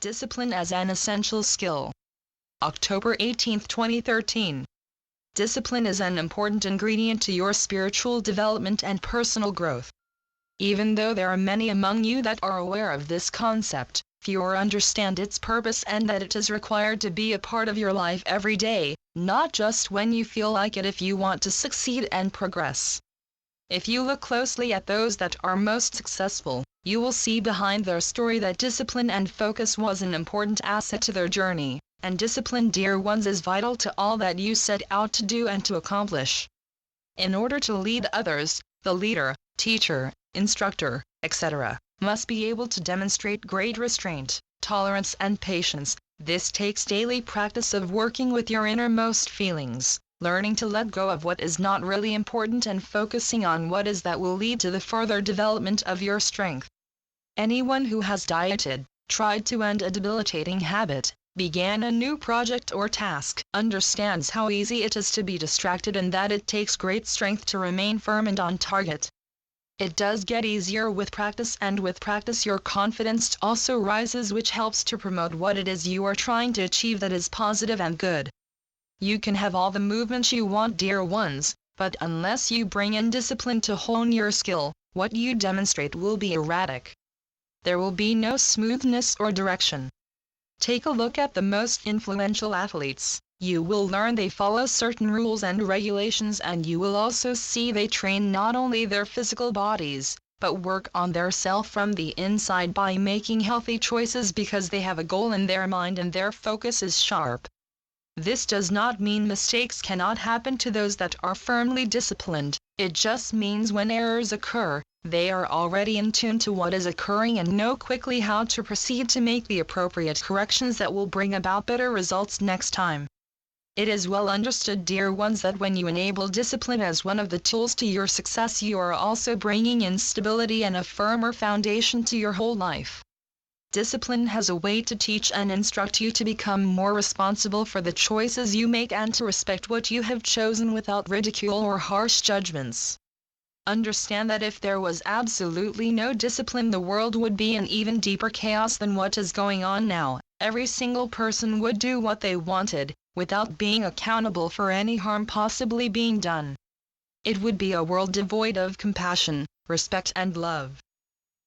Discipline as an essential skill. October 18, 2013. Discipline is an important ingredient to your spiritual development and personal growth. Even though there are many among you that are aware of this concept, fewer understand its purpose and that it is required to be a part of your life every day, not just when you feel like it, if you want to succeed and progress. If you look closely at those that are most successful, you will see behind their story that discipline and focus was an important asset to their journey, and discipline, dear ones, is vital to all that you set out to do and to accomplish. In order to lead others, the leader, teacher, instructor, etc., must be able to demonstrate great restraint, tolerance, and patience. This takes daily practice of working with your innermost feelings, learning to let go of what is not really important and focusing on what is, that will lead to the further development of your strength. Anyone who has dieted, tried to end a debilitating habit, began a new project or task, understands how easy it is to be distracted and that it takes great strength to remain firm and on target. It does get easier with practice, and with practice your confidence also rises, which helps to promote what it is you are trying to achieve that is positive and good. You can have all the movements you want, dear ones, but unless you bring in discipline to hone your skill, what you demonstrate will be erratic. There will be no smoothness or direction. Take a look at the most influential athletes. You will learn they follow certain rules and regulations, and you will also see they train not only their physical bodies, but work on their self from the inside by making healthy choices because they have a goal in their mind and their focus is sharp. This does not mean mistakes cannot happen to those that are firmly disciplined. It just means when errors occur, they are already in tune to what is occurring and know quickly how to proceed to make the appropriate corrections that will bring about better results next time. It is well understood, dear ones, that when you enable discipline as one of the tools to your success, you are also bringing in stability and a firmer foundation to your whole life. Discipline has a way to teach and instruct you to become more responsible for the choices you make and to respect what you have chosen without ridicule or harsh judgments. Understand that if there was absolutely no discipline, the world would be in even deeper chaos than what is going on now. Every single person would do what they wanted, without being accountable for any harm possibly being done. It would be a world devoid of compassion, respect, and love.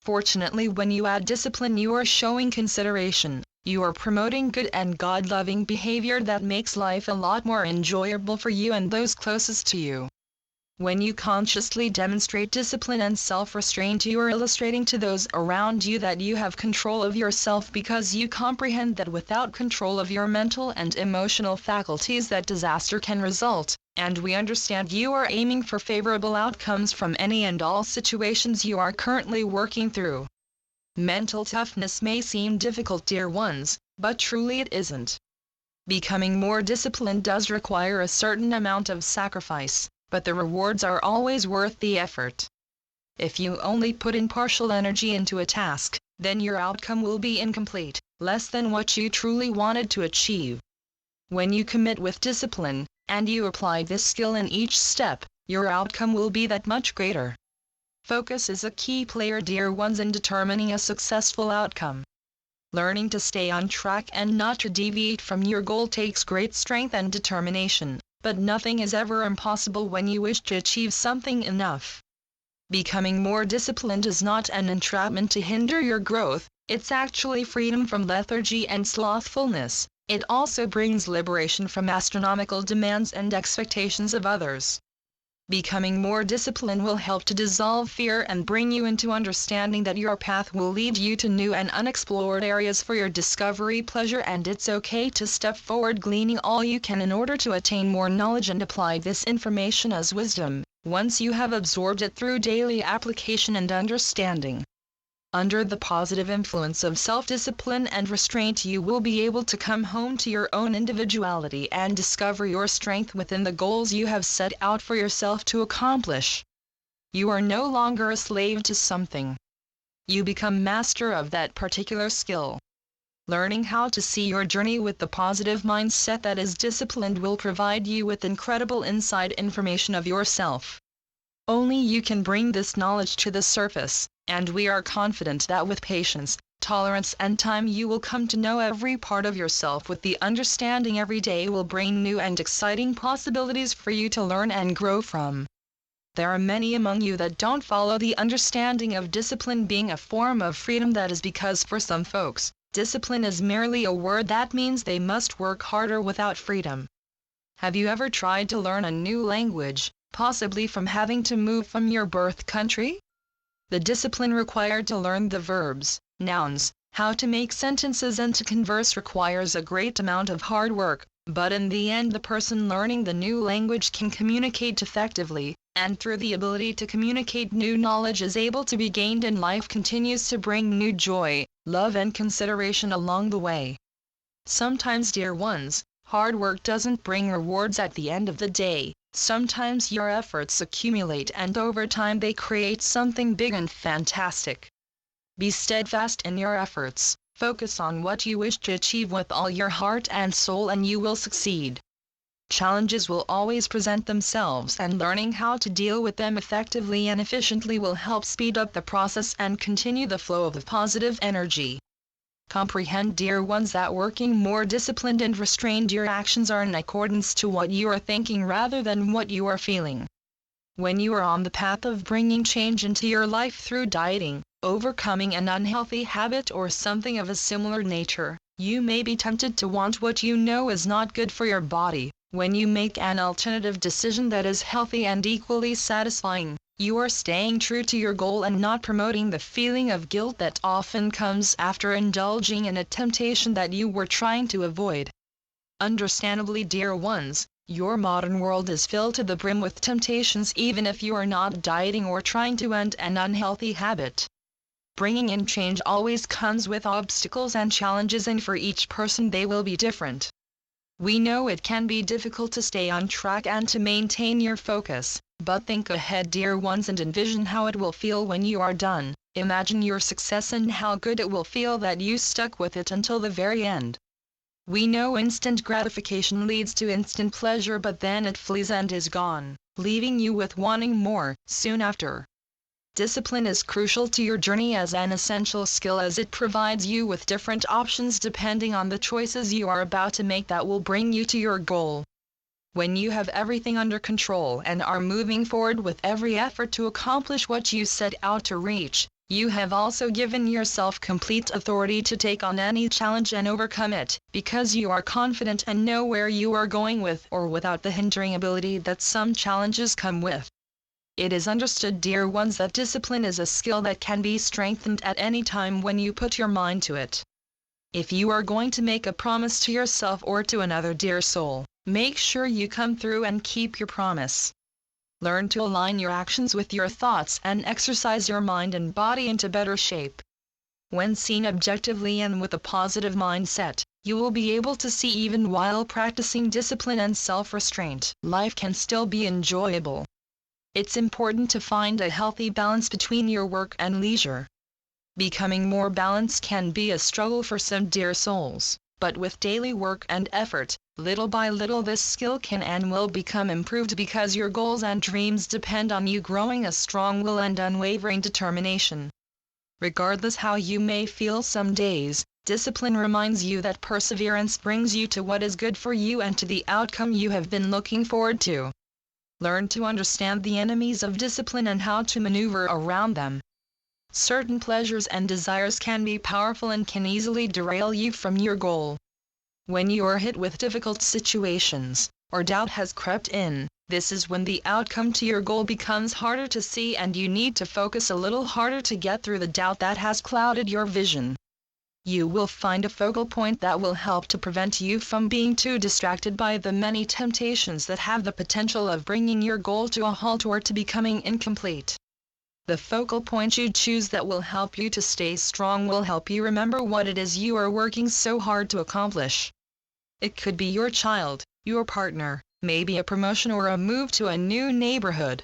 Fortunately, when you add discipline, you are showing consideration. You are promoting good and God-loving behavior that makes life a lot more enjoyable for you and those closest to you. When you consciously demonstrate discipline and self-restraint, you are illustrating to those around you that you have control of yourself, because you comprehend that without control of your mental and emotional faculties that disaster can result, and we understand you are aiming for favorable outcomes from any and all situations you are currently working through. Mental toughness may seem difficult, dear ones, but truly it isn't. Becoming more disciplined does require a certain amount of sacrifice, but the rewards are always worth the effort. If you only put in partial energy into a task, then your outcome will be incomplete, less than what you truly wanted to achieve. When you commit with discipline, and you apply this skill in each step, your outcome will be that much greater. Focus is a key player, dear ones, in determining a successful outcome. Learning to stay on track and not to deviate from your goal takes great strength and determination. But nothing is ever impossible when you wish to achieve something enough. Becoming more disciplined is not an entrapment to hinder your growth, it's actually freedom from lethargy and slothfulness. It also brings liberation from astronomical demands and expectations of others. Becoming more disciplined will help to dissolve fear and bring you into understanding that your path will lead you to new and unexplored areas for your discovery pleasure, and it's okay to step forward gleaning all you can in order to attain more knowledge and apply this information as wisdom, once you have absorbed it through daily application and understanding. Under the positive influence of self-discipline and restraint, you will be able to come home to your own individuality and discover your strength within the goals you have set out for yourself to accomplish. You are no longer a slave to something. You become master of that particular skill. Learning how to see your journey with the positive mindset that is disciplined will provide you with incredible inside information of yourself. Only you can bring this knowledge to the surface, and we are confident that with patience, tolerance and time. You will come to know every part of yourself with the understanding every day will bring new and exciting possibilities for you to learn and grow from. There are many among you that don't follow the understanding of discipline being a form of freedom. That is because for some folks, discipline is merely a word that means they must work harder without freedom. Have you ever tried to learn a new language, possibly from having to move from your birth country? The discipline required to learn the verbs, nouns, how to make sentences and to converse requires a great amount of hard work, but in the end the person learning the new language can communicate effectively, and through the ability to communicate, new knowledge is able to be gained and life continues to bring new joy, love and consideration along the way. Sometimes, dear ones, hard work doesn't bring rewards at the end of the day. Sometimes your efforts accumulate and over time they create something big and fantastic. Be steadfast in your efforts, focus on what you wish to achieve with all your heart and soul and you will succeed. Challenges will always present themselves and learning how to deal with them effectively and efficiently will help speed up the process and continue the flow of positive energy. Comprehend, dear ones, that working more disciplined and restrained your actions are in accordance to what you are thinking rather than what you are feeling. When you are on the path of bringing change into your life through dieting, overcoming an unhealthy habit or something of a similar nature, you may be tempted to want what you know is not good for your body. When you make an alternative decision that is healthy and equally satisfying, you are staying true to your goal and not promoting the feeling of guilt that often comes after indulging in a temptation that you were trying to avoid. Understandably, dear ones, your modern world is filled to the brim with temptations even if you are not dieting or trying to end an unhealthy habit. Bringing in change always comes with obstacles and challenges, and for each person they will be different. We know it can be difficult to stay on track and to maintain your focus, but think ahead, dear ones, and envision how it will feel when you are done. Imagine your success and how good it will feel that you stuck with it until the very end. We know instant gratification leads to instant pleasure, but then it flees and is gone, leaving you with wanting more soon after. Discipline is crucial to your journey as an essential skill, as it provides you with different options depending on the choices you are about to make that will bring you to your goal. When you have everything under control and are moving forward with every effort to accomplish what you set out to reach, you have also given yourself complete authority to take on any challenge and overcome it, because you are confident and know where you are going with or without the hindering ability that some challenges come with. It is understood, dear ones, that discipline is a skill that can be strengthened at any time when you put your mind to it. If you are going to make a promise to yourself or to another dear soul, make sure you come through and keep your promise. Learn to align your actions with your thoughts and exercise your mind and body into better shape. When seen objectively and with a positive mindset, you will be able to see even while practicing discipline and self-restraint, life can still be enjoyable. It's important to find a healthy balance between your work and leisure. Becoming more balanced can be a struggle for some dear souls, but with daily work and effort, little by little this skill can and will become improved, because your goals and dreams depend on you growing a strong will and unwavering determination. Regardless how you may feel some days, discipline reminds you that perseverance brings you to what is good for you and to the outcome you have been looking forward to. Learn to understand the enemies of discipline and how to maneuver around them. Certain pleasures and desires can be powerful and can easily derail you from your goal. When you are hit with difficult situations, or doubt has crept in, this is when the outcome to your goal becomes harder to see and you need to focus a little harder to get through the doubt that has clouded your vision. You will find a focal point that will help to prevent you from being too distracted by the many temptations that have the potential of bringing your goal to a halt or to becoming incomplete. The focal point you choose that will help you to stay strong will help you remember what it is you are working so hard to accomplish. It could be your child, your partner, maybe a promotion or a move to a new neighborhood.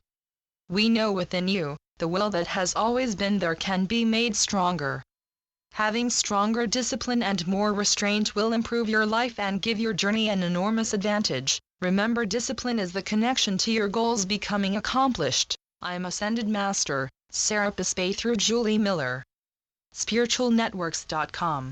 We know within you, the will that has always been there can be made stronger. Having stronger discipline and more restraint will improve your life and give your journey an enormous advantage. Remember, discipline is the connection to your goals becoming accomplished. I am Ascended Master, Serapis Bey through Julie Miller. spiritualnetworks.com.